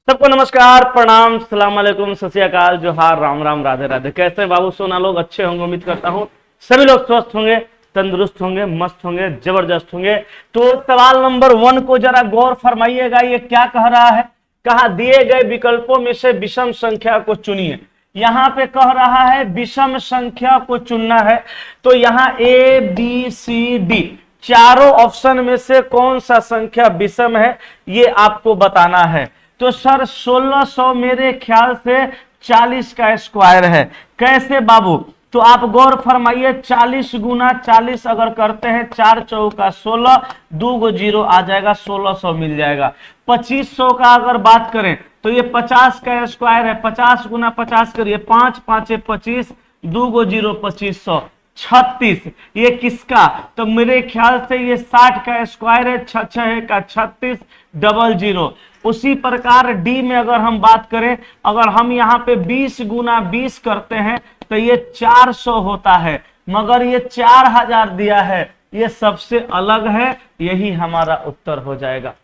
सबको नमस्कार, प्रणाम, सलाम अलैकुम, सत श्री अकाल, जोहार, राम राम, राधे राधे। कैसे बाबू सोना लोग? अच्छे होंगे, उम्मीद करता हूँ सभी लोग स्वस्थ होंगे, तंदुरुस्त होंगे, मस्त होंगे, जबरदस्त होंगे। तो सवाल नंबर 1 को जरा गौर फरमाइएगा। ये क्या कह रहा है? कहा दिए गए विकल्पों में से विषम संख्या को चुनिए। यहाँ पे कह रहा है विषम संख्या को चुनना है। तो यहाँ ए बी सी डी चारों ऑप्शन में से कौन सा संख्या विषम है ये आपको बताना है। तो सर 1600 मेरे ख्याल से 40 का स्क्वायर है। कैसे बाबू? तो आप गौर फरमाइए, 40 गुना 40 अगर करते हैं, 4 चौका 16, 2 गो 0 आ जाएगा, 1600 मिल जाएगा। 2500 का अगर बात करें तो ये 50 का स्क्वायर है। 50 गुना 50 करिए, 5 5 25, 2 गो 0 2500, 36। ये किसका? तो मेरे ख्याल से ये 60 का स्क्वायर है। 6 6 का 36, 00। उसी प्रकार डी में अगर हम बात करें, अगर हम यहाँ पे 20 गुना 20 करते हैं तो ये 400 होता है, मगर ये 4000 दिया है, ये सबसे अलग है। यही हमारा उत्तर हो जाएगा।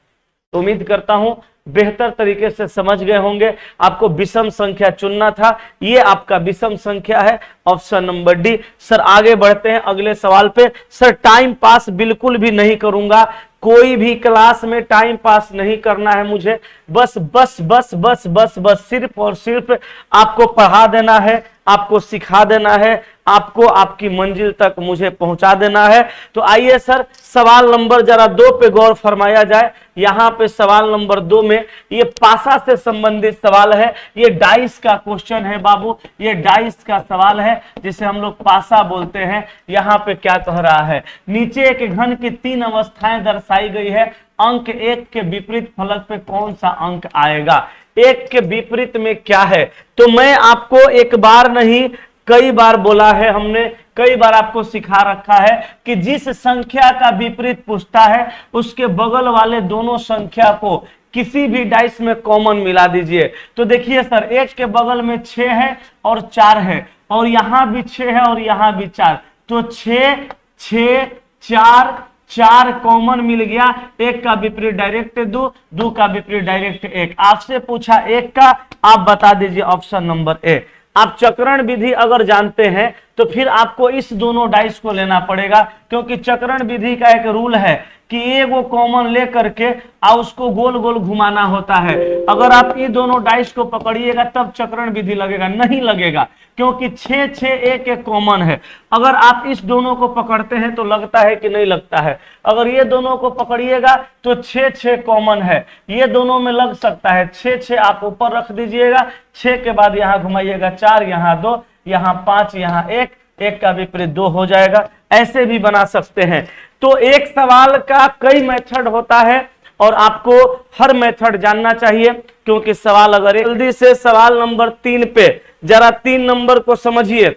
उम्मीद करता हूं बेहतर तरीके से समझ गए होंगे। आपको विषम संख्या चुनना था, ये आपका विषम संख्या है, ऑप्शन नंबर डी। सर आगे बढ़ते हैं अगले सवाल पे। सर टाइम पास बिल्कुल भी नहीं करूंगा, कोई भी क्लास में टाइम पास नहीं करना है मुझे। बस बस बस बस बस बस सिर्फ और सिर्फ आपको पढ़ा देना है, आपको सिखा देना है, आपको आपकी मंजिल तक मुझे पहुंचा देना है। तो आइए सर सवाल नंबर जरा 2 पे गौर फरमाया जाए। यहाँ पे सवाल नंबर 2 में ये पासा से संबंधित सवाल है। ये डाइस का क्वेश्चन है बाबू, ये डाइस का सवाल है जिसे हम लोग पासा बोलते हैं। यहाँ पे क्या कह रहा है? नीचे एक घन की 3 अवस्थाएं दर्शाई गई है। अंक 1 के विपरीत फलक पे कौन सा अंक आएगा? 1 के विपरीत में क्या है? तो मैं आपको एक बार नहीं कई बार बोला है, हमने कई बार आपको सिखा रखा है कि जिस संख्या का विपरीत पूछता है उसके बगल वाले दोनों संख्या को किसी भी डाइस में कॉमन मिला दीजिए। तो देखिए सर 1 के बगल में 6 है और 4 है, और यहां भी 6 है और यहां भी 4। तो 6 6 4 4 कॉमन मिल गया। 1 का विपरीत डायरेक्ट 2, 2 का विपरीत डायरेक्ट 1। आपसे पूछा 1 का, आप बता दीजिए ऑप्शन नंबर ए। आप चक्रण विधि अगर जानते हैं तो फिर आपको इस दोनों डाइस को लेना पड़ेगा, क्योंकि चक्रण विधि का एक रूल है कि एक वो कॉमन ले करके उसको गोल गोल घुमाना होता है। अगर आप ये दोनों डाइस को पकड़िएगा तब चक्रण विधि लगेगा, नहीं लगेगा, क्योंकि 6 6 1 एक कॉमन है। अगर आप इस दोनों को पकड़ते हैं तो लगता है कि नहीं लगता है। अगर ये दोनों को पकड़िएगा तो 6 6 कॉमन है, ये दोनों में लग सकता है। 6 6 आप ऊपर रख दीजिएगा, 6 के बाद यहाँ घुमाइएगा 4, यहाँ 2, यहाँ 5, यहाँ 1, 1 का विपरीत 2 हो जाएगा। ऐसे भी बना सकते हैं। तो एक सवाल का कई मेथड होता है और आपको हर मेथड जानना चाहिए, क्योंकि सवाल अगर जल्दी से सवाल नंबर 3 पे जरा 3 नंबर को समझिए।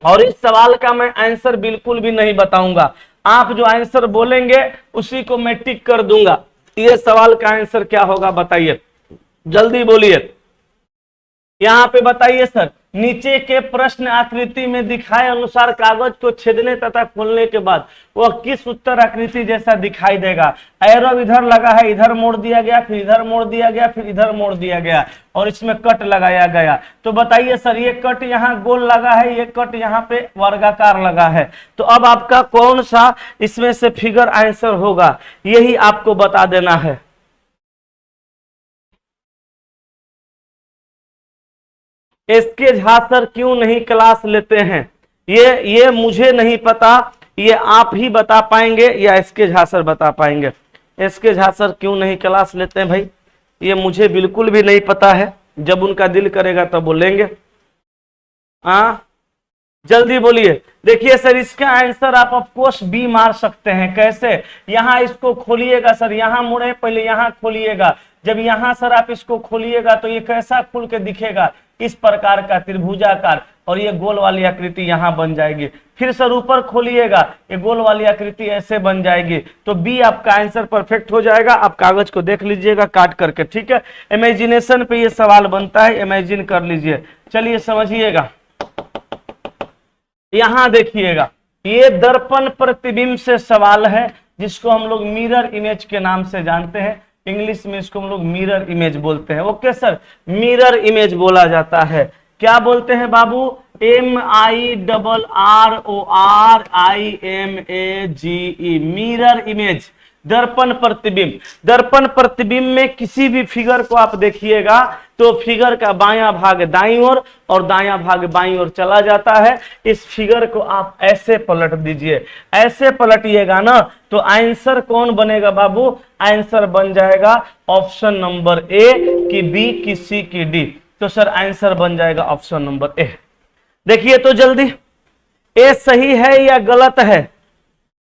और इस सवाल का मैं आंसर बिल्कुल भी नहीं बताऊंगा, आप जो आंसर बोलेंगे उसी को मैं टिक कर दूंगा। ये सवाल का आंसर क्या होगा बताइए, जल्दी बोलिए। यहाँ पे बताइए सर, नीचे के प्रश्न आकृति में दिखाए अनुसार कागज को छेदने तथा खोलने के बाद वह किस उत्तर आकृति जैसा दिखाई देगा? एरो इधर लगा है, इधर मोड़ दिया गया, फिर इधर मोड़ दिया गया, फिर इधर मोड़ दिया गया, और इसमें कट लगाया गया। तो बताइए सर, ये कट यहाँ गोल लगा है, ये कट यहाँ पे वर्गाकार लगा है। तो अब आपका कौन सा इसमें से फिगर आंसर होगा, यही आपको बता देना है। इसके झा सर क्यों नहीं क्लास लेते हैं? ये मुझे नहीं पता, ये आप ही बता पाएंगे या इसके झा सर बता पाएंगे? इसके झा सर क्यों नहीं क्लास लेते हैं भाई? ये मुझे बिल्कुल भी नहीं पता है, जब उनका दिल करेगा तब बोलेंगे। जल्दी बोलिए। देखिए सर, इसका आंसर आप ऑफकोर्स बी मार सकते हैं। कैसे? यहाँ इसको खोलिएगा सर, यहाँ मुड़े, पहले यहाँ खोलिएगा। जब यहाँ सर आप इसको खोलिएगा तो ये कैसा खुल के दिखेगा? इस प्रकार का त्रिभुजाकार, और ये गोल वाली आकृति यहाँ बन जाएगी। फिर सर ऊपर खोलिएगा, ये गोल वाली आकृति ऐसे बन जाएगी। तो बी आपका आंसर परफेक्ट हो जाएगा। आप कागज को देख लीजिएगा काट करके, ठीक है? इमेजिनेशन पे ये सवाल बनता है, इमेजिन कर लीजिए। चलिए समझिएगा, यहां देखिएगा, ये दर्पण प्रतिबिंब से सवाल है, जिसको हम लोग मिरर इमेज के नाम से जानते हैं। इंग्लिश में इसको हम लोग मिरर इमेज बोलते हैं। ओके सर, मिरर इमेज बोला जाता है। क्या बोलते हैं बाबू? MIRRORIMAGE, मिरर इमेज, दर्पण प्रतिबिंब। दर्पण प्रतिबिंब में किसी भी फिगर को आप देखिएगा तो फिगर का बायां भाग दाईं ओर और दायां भाग बाईं ओर चला जाता है। इस फिगर को आप ऐसे पलट दीजिए, ऐसे पलटिएगा ना तो आंसर कौन बनेगा बाबू? आंसर बन जाएगा ऑप्शन नंबर ए कि बी कि सी कि डी। तो सर आंसर बन जाएगा ऑप्शन नंबर ए। देखिए तो जल्दी, ए सही है या गलत है?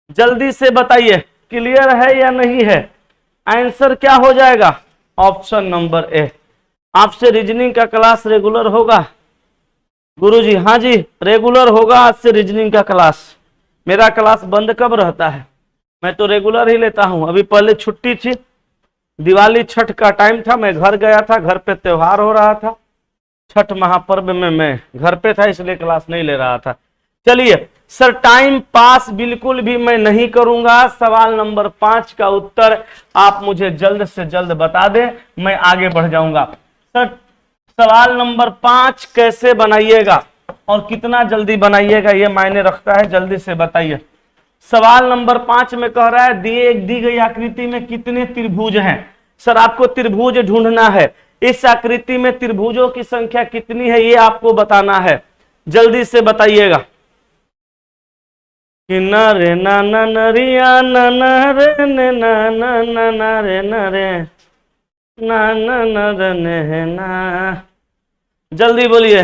जल्दी से बताइए, क्लियर है या नहीं है? आंसर क्या हो जाएगा? Option number A. आपसे रीजनिंग का क्लास रेगुलर होगा गुरुजी? हाँ जी, रेगुलर होगा आज से रीजनिंग का क्लास। मेरा क्लास बंद कब रहता है? मैं तो रेगुलर ही लेता हूं। अभी पहले छुट्टी थी, दिवाली छठ का टाइम था, मैं घर गया था, घर पे त्योहार हो रहा था, छठ महापर्व में मैं घर पे था, इसलिए क्लास नहीं ले रहा था। चलिए सर, टाइम पास बिल्कुल भी मैं नहीं करूंगा। सवाल नंबर 5 का उत्तर आप मुझे जल्द से जल्द बता दें, मैं आगे बढ़ जाऊंगा। सर सवाल नंबर 5 कैसे बनाइएगा और कितना जल्दी बनाइएगा ये मायने रखता है, जल्दी से बताइए। सवाल नंबर 5 में कह रहा है दी गई आकृति में कितने त्रिभुज हैं? सर आपको त्रिभुज ढूंढना है। इस आकृति में त्रिभुजों की संख्या कितनी है ये आपको बताना है, जल्दी से बताइएगा। कि न रे न न नरिया न न रे न न न न रे न रे न न न रे न। जल्दी बोलिए,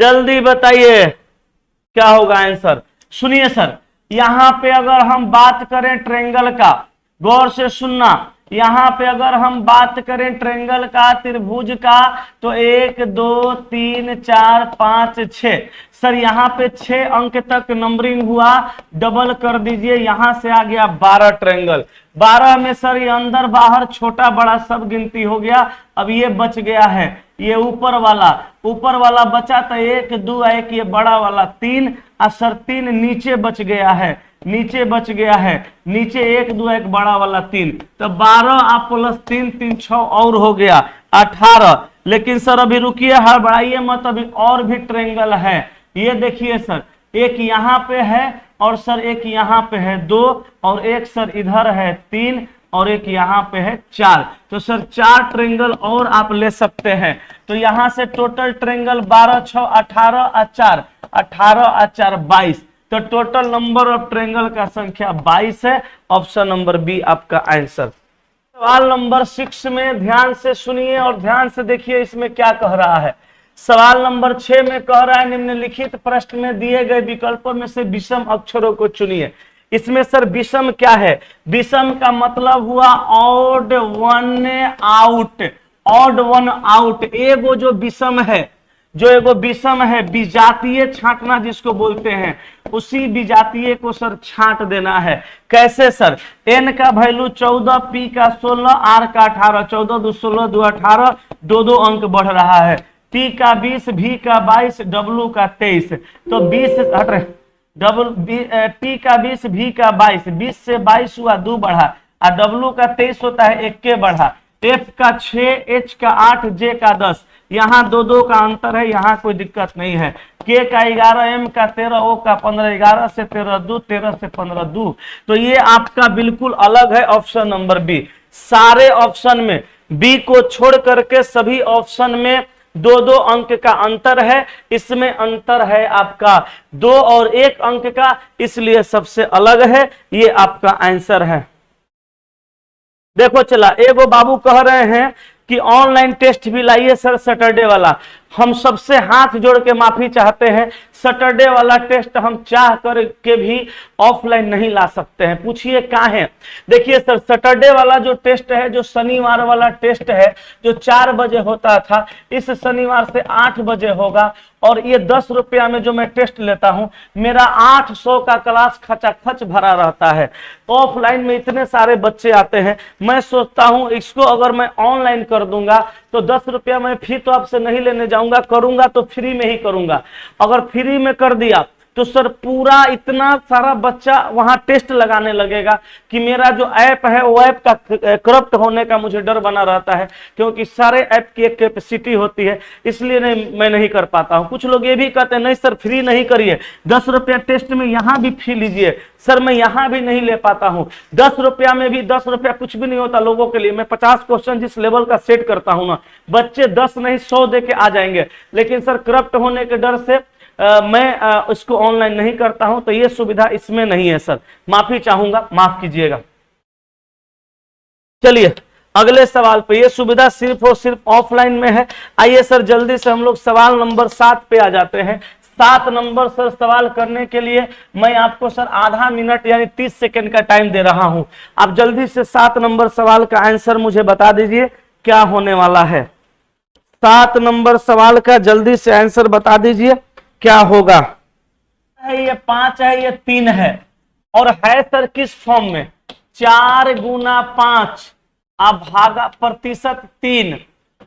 जल्दी बताइए क्या होगा आंसर। सुनिए सर, यहां पे अगर हम बात करें ट्रायंगल का, गौर से सुनना, यहां पे अगर हम बात करें ट्रायंगल का, त्रिभुज का, तो 1 2 3 4 5 6। सर यहाँ पे 6 अंक तक नंबरिंग हुआ, डबल कर दीजिए, यहां से आ गया 12 ट्रायंगल। 12 में सर ये अंदर बाहर छोटा बड़ा सब गिनती हो गया। अब ये बच गया है ये ऊपर वाला बचा तो 1 2 1, ये बड़ा वाला 3, और सर 3 नीचे बच गया है, नीचे 1 2 1 बड़ा वाला 3, तो 12 आप प्लस 3 3 6 और हो गया 18। लेकिन सर अभी रुकिए, हड़बड़ाइए मत, अभी और भी ट्रायंगल है। ये देखिए सर, एक यहाँ पे है और सर एक यहाँ पे है 2, और एक सर इधर है 3, और एक यहाँ पे है 4। तो सर 4 ट्रायंगल और आप ले सकते हैं। तो यहाँ से टोटल ट्रायंगल 12 6 18 और 4, 18 और 4 22। तो टोटल नंबर ऑफ ट्रायंगल का संख्या 22 है। ऑप्शन नंबर बी आपका आंसर। सवाल नंबर 6 में ध्यान से सुनिए और ध्यान से देखिए इसमें क्या कह रहा है। सवाल नंबर 6 में कह रहा है निम्नलिखित प्रश्न में दिए गए विकल्पों में से विषम अक्षरों को चुनिए। इसमें सर विषम क्या है? विषम का मतलब हुआ odd one out, odd one out. एगो जो विषम है, विजातीय छांटना जिसको बोलते हैं, उसी विजातीय को सर छांट देना है। कैसे सर? n का वैल्यू 14, p का 16, r का 18, 14 2 16 2 18, 2 अंक बढ़ रहा है। t का 20, v का 22, w का 23। तो 20 हट रहे t का 20, v का 22, 20 से 22 हुआ 2 बढ़ा, और w का 23 होता है 1 के बढ़ा, f का 6, h का 8, j का 10। यहाँ 2 का अंतर है, यहाँ कोई दिक्कत नहीं है। k का 11, m का 13, o का 15, 11 से 13 2, 13 से 15 2। तो ये आपका बिल्कुल अलग है ऑप्शन नंबर बी। सारे ऑप्शन में बी को छोड़ करके सभी ऑप्शन में 2 अंक का अंतर है। इसमें अंतर है आपका 2 और 1 अंक का, इसलिए सबसे अलग है। ये आपका आंसर है। देखो चला, एगो बाबू कह रहे हैं कि ऑनलाइन टेस्ट भी लाइए सर सैटरडे वाला। हम सबसे हाथ जोड़ के माफी चाहते हैं, सैटरडे वाला टेस्ट हम चाह कर के भी ऑफलाइन नहीं ला सकते हैं। पूछिए कहाँ है? देखिए सर, सैटरडे वाला जो टेस्ट है, जो शनिवार वाला टेस्ट है, जो 4 बजे होता था, इस शनिवार से 8 बजे होगा। और ये 10 रुपया में जो मैं टेस्ट लेता हूं, मेरा 800 का क्लास खचाखच भरा रहता है। ऑफलाइन में इतने सारे बच्चे आते हैं, मैं सोचता हूं इसको अगर मैं ऑनलाइन कर दूंगा तो 10 रुपया मैं फी तो आपसे नहीं लेने जाऊंगा, करूंगा तो फ्री में ही करूंगा। अगर फ्री में कर दिया तो सर पूरा इतना सारा बच्चा वहां टेस्ट लगाने लगेगा कि मेरा जो ऐप है वो ऐप का करप्ट होने का मुझे डर बना रहता है, क्योंकि सारे ऐप की एक कैपेसिटी होती है, इसलिए मैं नहीं कर पाता हूं। कुछ लोग ये भी कहते हैं नहीं सर फ्री नहीं करिए, 10 रुपया टेस्ट में यहां भी फी लीजिए। सर मैं यहां भी नहीं ले पाता हूं, 10 रुपया में भी 10 रुपया कुछ भी नहीं होता लोगों के लिए। मैं 50 क्वेश्चन जिस लेवल का सेट करता हूं ना, बच्चे 10 नहीं 100 दे के आ जाएंगे, लेकिन सर करप्ट होने के डर से मैं इसको ऑनलाइन नहीं करता हूं, तो ये सुविधा इसमें नहीं है सर, माफी चाहूंगा, माफ कीजिएगा। चलिए अगले सवाल पे, ये सुविधा सिर्फ और सिर्फ ऑफलाइन में है। आइए सर जल्दी से हम लोग सवाल नंबर 7 पे आ जाते हैं। 7 नंबर सर सवाल करने के लिए मैं आपको सर आधा मिनट यानी 30 सेकंड का टाइम दे रहा हूं। आप जल्दी से 7 नंबर सवाल का आंसर मुझे बता दीजिए क्या होने वाला है। 7 नंबर सवाल का जल्दी से आंसर बता दीजिए क्या होगा। ये 5 है, ये 3 है, और है सर किस फॉर्म में, 4 गुना 5 अब भागा प्रतिशत 3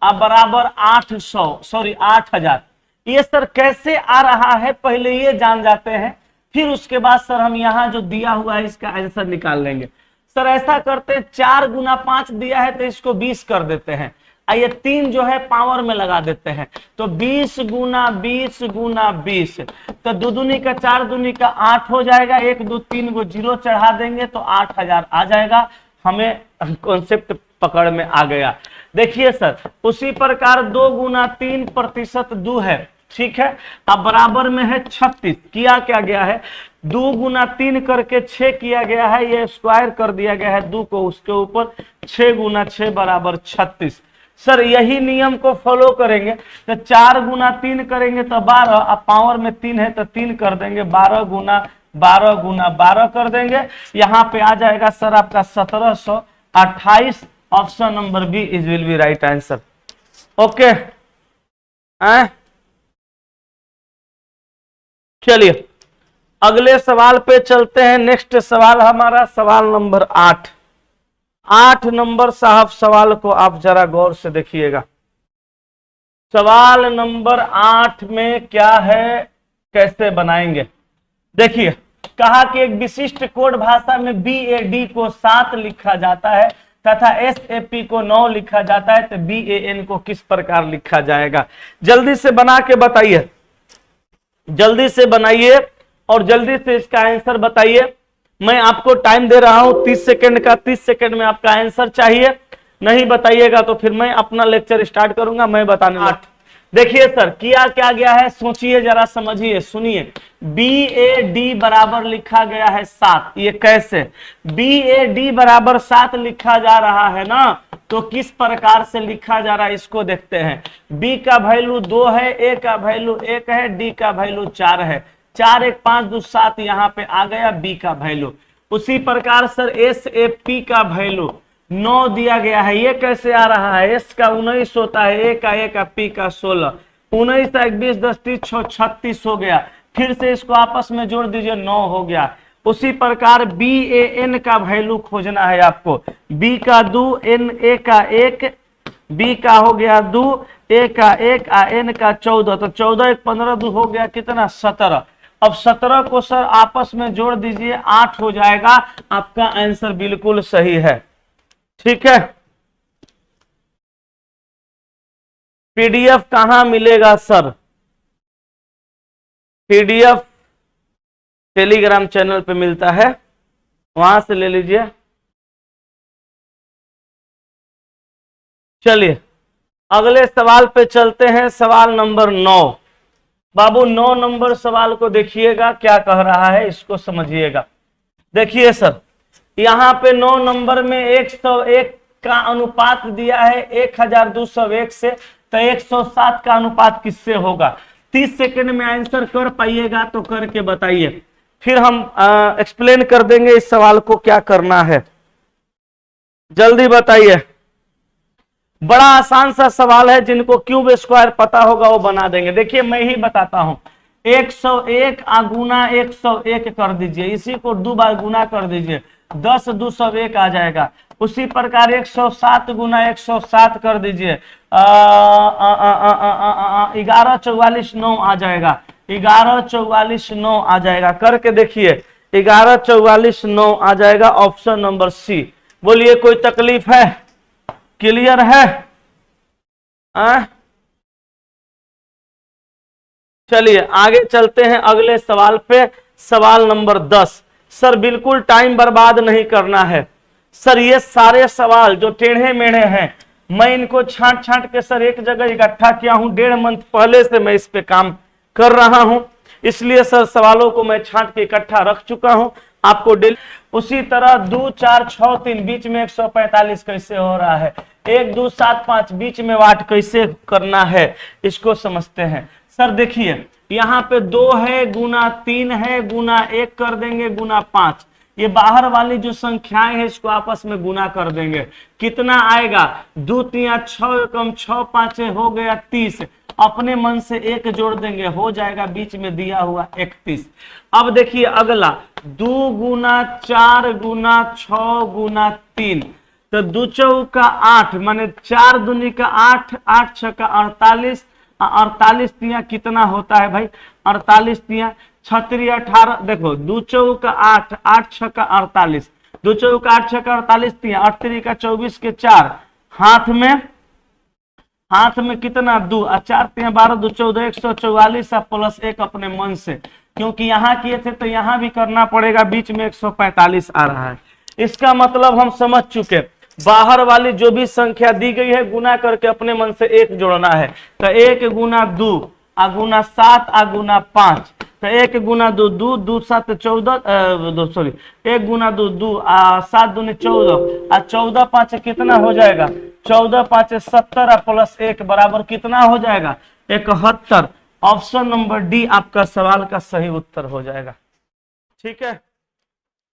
अब बराबर 8,000। ये सर कैसे आ रहा है पहले ये जान जाते हैं, फिर उसके बाद सर हम यहाँ जो दिया हुआ है इसका आंसर निकाल लेंगे। सर ऐसा करते हैं, 4 गुना 5 दिया है तो इसको 20 कर देते हैं, ये 3 जो है पावर में लगा देते हैं, तो 20 गुना 20 गुना 20, तो 2 दूनी का 4 दूनी का 8 हो जाएगा, 1 2 3 को 0 चढ़ा देंगे तो 8,000 आ जाएगा। हमें कॉन्सेप्ट पकड़ में आ गया। देखिए सर उसी प्रकार 2 गुना 3 प्रतिशत 2 है, ठीक है, अब बराबर में है 36। किया क्या गया है, 2 गुना 3 करके 6 किया गया है, ये स्क्वायर कर दिया गया है 2 को उसके ऊपर, 6 गुना 6 बराबर 36। सर यही नियम को फॉलो करेंगे तो 4 गुना 3 करेंगे तो 12, अब पावर में 3 है तो 3 कर देंगे, 12 गुना 12 कर देंगे, यहाँ पे आ जाएगा सर आपका 1728। Option number B is will be right answer. Okay, चलिए अगले सवाल पे चलते हैं। नेक्स्ट सवाल हमारा सवाल नंबर 8। 8 नंबर साहब सवाल को आप जरा गौर से देखिएगा। सवाल नंबर 8 में क्या है, कैसे बनाएंगे। देखिए कहा कि एक विशिष्ट कोड भाषा में BAD को 7 लिखा जाता है तथा SAP को 9 लिखा जाता है, तो BAN को किस प्रकार लिखा जाएगा। जल्दी से बना के बताइए, जल्दी से बनाइए और जल्दी से इसका आंसर बताइए। मैं आपको टाइम दे रहा हूं 30 सेकंड का, 30 सेकंड में आपका आंसर चाहिए। नहीं बताइएगा तो फिर मैं अपना लेक्चर स्टार्ट करूंगा, मैं बताने लगा। देखिए सर किया क्या गया है, सोचिए जरा, समझिए, सुनिए। BAD बराबर लिखा गया है 7। ये कैसे, BAD बराबर 7 लिखा जा रहा है ना, तो किस प्रकार से लिखा जा रहा है इसको देखते हैं। B का वैल्यू 2 है, A का वैल्यू 1 है, D का वैल्यू 4 है, 4 1 5 2 7 यहाँ पे आ गया B का वैल्यू। उसी प्रकार सर SAP का वैल्यू 9 दिया गया है, ये कैसे आ रहा है, S का 19 होता है, A का P का 16, 19 21 10 30 36 हो गया, फिर से इसको आपस में जोड़ दीजिए 9 हो गया। उसी प्रकार BAN का वैल्यू खोजना है आपको, B का 2 A का 1, B का हो गया 2, A का 1, N का 14, तो 14 1 15 2 हो गया कितना 17। अब 17 को सर आपस में जोड़ दीजिए 8 हो जाएगा। आपका आंसर बिल्कुल सही है, ठीक है। PDF कहां मिलेगा सर, PDF टेलीग्राम चैनल पे मिलता है, वहां से ले लीजिए। चलिए अगले सवाल पे चलते हैं, सवाल नंबर 9। बाबू 9 नंबर सवाल को देखिएगा क्या कह रहा है, इसको समझिएगा। देखिए सर यहाँ पे 9 नंबर में 101 का अनुपात दिया है 1201 से, तो 107 का अनुपात किससे होगा। 30 सेकंड में आंसर कर पाइएगा तो करके बताइए, फिर हम एक्सप्लेन कर देंगे इस सवाल को क्या करना है। जल्दी बताइए, बड़ा आसान सा सवाल है, जिनको क्यूब स्क्वायर पता होगा वो बना देंगे। देखिए मैं ही बताता हूं, 101 गुना 101 कर दीजिए, इसी को 2 बार गुना कर दीजिए, 10 201 आ जाएगा। उसी प्रकार 107 गुना 107 कर दीजिए, 11 44 9 आ जाएगा। 11 44 9 आ जाएगा। करके देखिए 11 44 9 आ जाएगा ऑप्शन नंबर सी। बोलिए कोई तकलीफ है? क्लियर है? चलिए आगे चलते हैं अगले सवाल पे। सवाल नंबर 10। सर बिल्कुल टाइम बर्बाद नहीं करना है सर, ये सारे सवाल जो टेढ़े मेढ़े हैं मैं इनको छांट छांट के सर एक जगह इकट्ठा किया हूं। 1.5 मंथ पहले से मैं इस पे काम कर रहा हूं, इसलिए सर सवालों को मैं छांट के इकट्ठा रख चुका हूं आपको डेली। उसी तरह 2 4 6 3 बीच में 145 कैसे हो रहा है, 1 2 7 5 बीच में वाट कैसे करना है, इसको समझते हैं। सर देखिए यहाँ पे 2 है गुना 3 है गुना 1 कर देंगे गुना 5। ये बाहर वाली जो संख्याएं हैं इसको आपस में गुना कर देंगे, कितना आएगा? 2 3 6 कम 6 5 हो गया 30। अपने मन से 1 जोड़ देंगे, हो जाएगा बीच में दिया हुआ 31। अब देखिए अगला 2 गुना 4 गुना 6 गुना 3, तो 2 चौका 8 माने 4 दूनी का 8, 8 छक्का 48, 48 तिया कितना होता है भाई? 48 तिया 36 18। देखो 2 चौका 8, 8 छक्का 48, 2 चौका 8 छक्का 48 तिया 8 3 का 24 के 4, हाथ में कितना 2 और 4 3 12 2 14 144 प्लस 1 अपने मन से, क्योंकि यहाँ किए थे तो यहाँ भी करना पड़ेगा, बीच में 145 आ रहा है। इसका मतलब हम समझ चुके, बाहर वाली जो भी संख्या दी गई है गुना करके अपने मन से 1 जोड़ना है। तो 1 गुना 2 आ गुना 7 आ गुना 5, तो 1 गुना 2 2 2 7 14 सॉरी 1 गुना 2 2 आ 7 दूनी 14 आ 14 5 कितना हो जाएगा? 14 5 70 प्लस 1 बराबर कितना हो जाएगा? 71। ऑप्शन नंबर डी आपका सवाल का सही उत्तर हो जाएगा। ठीक है।